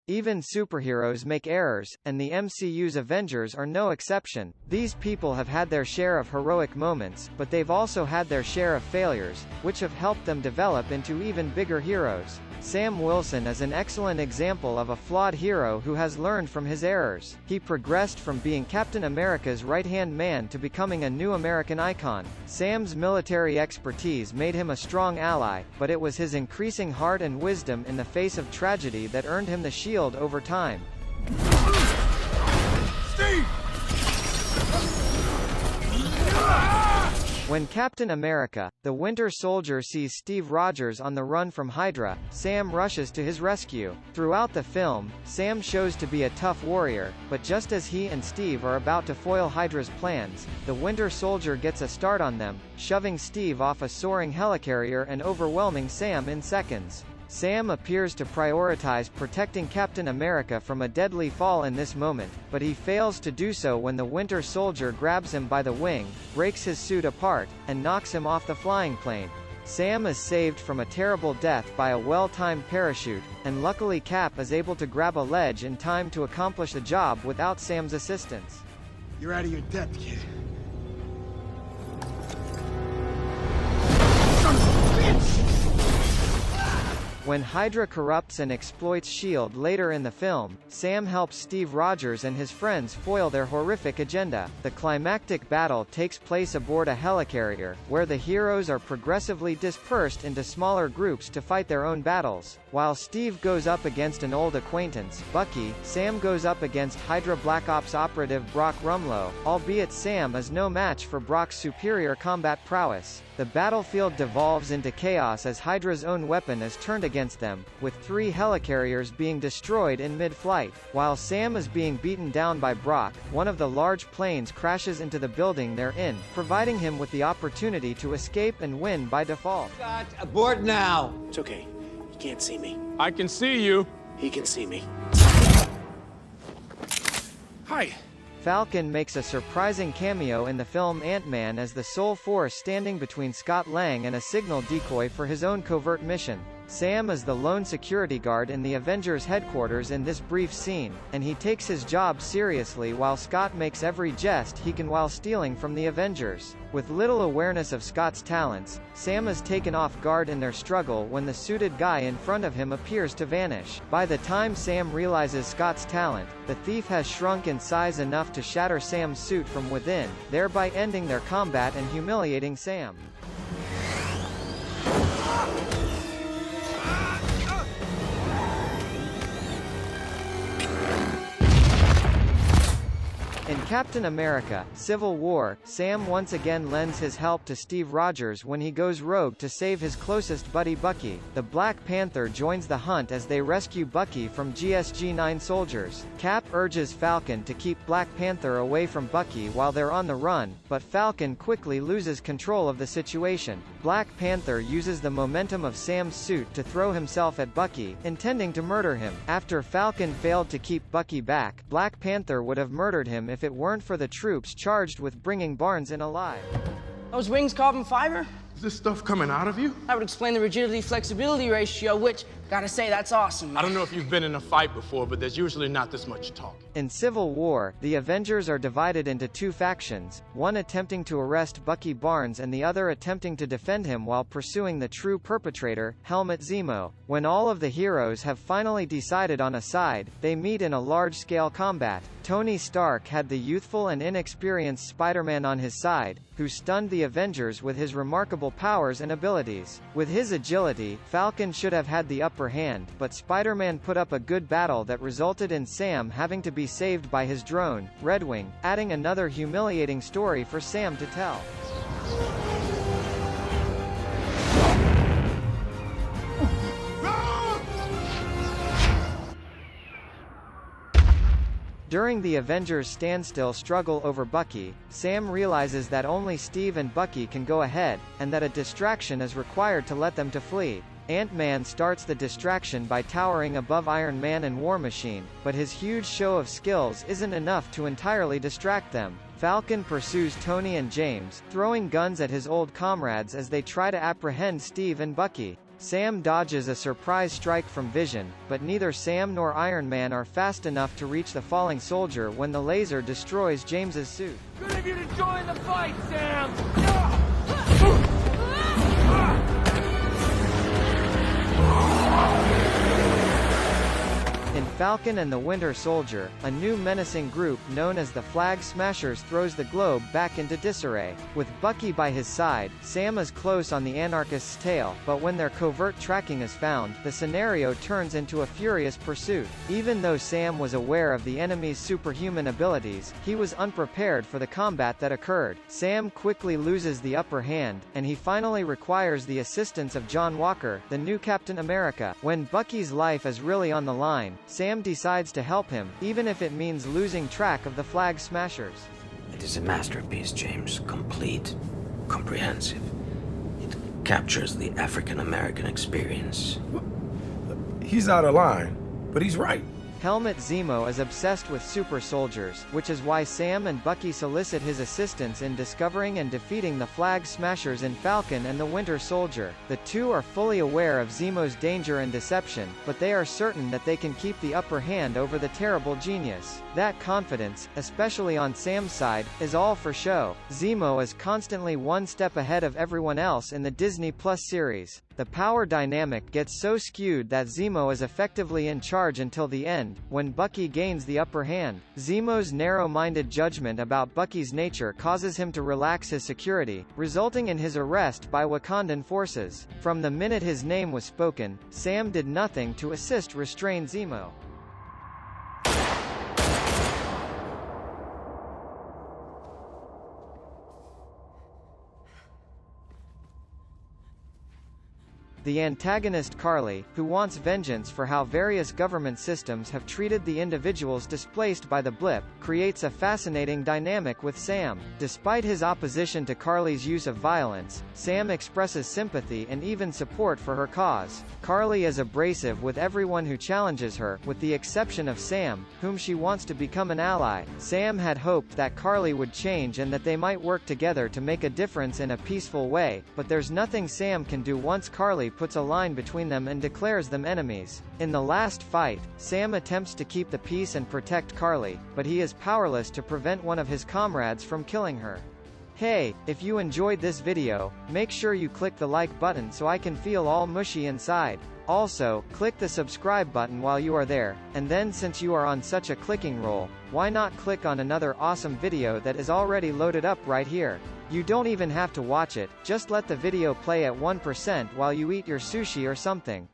Even superheroes make errors, and the MCU's Avengers are no exception. These people have had their share of heroic moments, but they've also had their share of failures, which have helped them develop into even bigger heroes. Sam Wilson is an excellent example of a flawed hero who has learned from his errors. He progressed from being Captain America's right-hand man to becoming a new American icon. Sam's military expertise made him a strong ally, but it was his increasing heart and wisdom in the face of tragedy that earned him the shield over time. Steve! When Captain America, the Winter Soldier sees Steve Rogers on the run from Hydra, Sam rushes to his rescue. Throughout the film, Sam shows to be a tough warrior, but just as he and Steve are about to foil Hydra's plans, the Winter Soldier gets a start on them, shoving Steve off a soaring helicarrier and overwhelming Sam in seconds. Sam appears to prioritize protecting Captain America from a deadly fall in this moment, but he fails to do so when the Winter Soldier grabs him by the wing, breaks his suit apart, and knocks him off the flying plane. Sam is saved from a terrible death by a well-timed parachute, and luckily Cap is able to grab a ledge in time to accomplish the job without Sam's assistance. You're out of your depth, kid. When Hydra corrupts and exploits S.H.I.E.L.D. later in the film, Sam helps Steve Rogers and his friends foil their horrific agenda. The climactic battle takes place aboard a helicarrier, where the heroes are progressively dispersed into smaller groups to fight their own battles. While Steve goes up against an old acquaintance, Bucky, Sam goes up against Hydra Black Ops operative Brock Rumlow, albeit Sam is no match for Brock's superior combat prowess. The battlefield devolves into chaos as Hydra's own weapon is turned against them, with 3 helicarriers being destroyed in mid-flight. While Sam is being beaten down by Brock, one of the large planes crashes into the building they're in, providing him with the opportunity to escape and win by default. Scott, abort now! It's okay. He can't see me. I can see you. He can see me. Hi. Falcon makes a surprising cameo in the film Ant-Man as the sole force standing between Scott Lang and a signal decoy for his own covert mission. Sam is the lone security guard in the Avengers headquarters in this brief scene, and he takes his job seriously while Scott makes every jest he can while stealing from the Avengers. With little awareness of Scott's talents, Sam is taken off guard in their struggle when the suited guy in front of him appears to vanish. By the time Sam realizes Scott's talent, the thief has shrunk in size enough to shatter Sam's suit from within, thereby ending their combat and humiliating Sam. In Captain America: Civil War, Sam once again lends his help to Steve Rogers when he goes rogue to save his closest buddy Bucky. The Black Panther joins the hunt as they rescue Bucky from GSG-9 soldiers. Cap urges Falcon to keep Black Panther away from Bucky while they're on the run, but Falcon quickly loses control of the situation. Black Panther uses the momentum of Sam's suit to throw himself at Bucky, intending to murder him. After Falcon failed to keep Bucky back, Black Panther would have murdered him if it weren't for the troops charged with bringing Barnes in alive. Those wings carbon fiber? Is this stuff coming out of you? That would explain the rigidity-flexibility ratio, which, gotta say, that's awesome. I don't know if you've been in a fight before, but there's usually not this much talking. In Civil War, the Avengers are divided into 2 factions, one attempting to arrest Bucky Barnes and the other attempting to defend him while pursuing the true perpetrator, Helmut Zemo. When all of the heroes have finally decided on a side, they meet in a large-scale combat. Tony Stark had the youthful and inexperienced Spider-Man on his side, who stunned the Avengers with his remarkable powers and abilities. With his agility, Falcon should have had the upper hand, but Spider-Man put up a good battle that resulted in Sam having to be saved by his drone, Redwing, adding another humiliating story for Sam to tell. During the Avengers' standstill struggle over Bucky, Sam realizes that only Steve and Bucky can go ahead, and that a distraction is required to let them to flee. Ant-Man starts the distraction by towering above Iron Man and War Machine, but his huge show of skills isn't enough to entirely distract them. Falcon pursues Tony and James, throwing guns at his old comrades as they try to apprehend Steve and Bucky. Sam dodges a surprise strike from Vision, but neither Sam nor Iron Man are fast enough to reach the falling soldier when the laser destroys James's suit. Good of you to join the fight, Sam! In Falcon and the Winter Soldier, a new menacing group known as the Flag Smashers throws the globe back into disarray. With Bucky by his side, Sam is close on the Anarchists' tail, but when their covert tracking is found, the scenario turns into a furious pursuit. Even though Sam was aware of the enemy's superhuman abilities, he was unprepared for the combat that occurred. Sam quickly loses the upper hand, and he finally requires the assistance of John Walker, the new Captain America. When Bucky's life is really on the line, Sam decides to help him, even if it means losing track of the Flag Smashers. It is a masterpiece, James. Complete, comprehensive. It captures the African-American experience. He's out of line, but he's right. Helmut Zemo is obsessed with super soldiers, which is why Sam and Bucky solicit his assistance in discovering and defeating the Flag Smashers in Falcon and the Winter Soldier. The two are fully aware of Zemo's danger and deception, but they are certain that they can keep the upper hand over the terrible genius. That confidence, especially on Sam's side, is all for show. Zemo is constantly one step ahead of everyone else in the Disney Plus series. The power dynamic gets so skewed that Zemo is effectively in charge until the end, when Bucky gains the upper hand. Zemo's narrow-minded judgment about Bucky's nature causes him to relax his security, resulting in his arrest by Wakandan forces. From the minute his name was spoken, Sam did nothing to assist restrain Zemo. The antagonist Karli, who wants vengeance for how various government systems have treated the individuals displaced by the blip, creates a fascinating dynamic with Sam. Despite his opposition to Karli's use of violence, Sam expresses sympathy and even support for her cause. Karli is abrasive with everyone who challenges her, with the exception of Sam, whom she wants to become an ally. Sam had hoped that Karli would change and that they might work together to make a difference in a peaceful way, but there's nothing Sam can do once Karli puts a line between them and declares them enemies. In the last fight, Sam attempts to keep the peace and protect Karli, but he is powerless to prevent one of his comrades from killing her. Hey, if you enjoyed this video, make sure you click the like button so I can feel all mushy inside. Also, click the subscribe button while you are there, and then since you are on such a clicking roll, why not click on another awesome video that is already loaded up right here. You don't even have to watch it, just let the video play at 1% while you eat your sushi or something.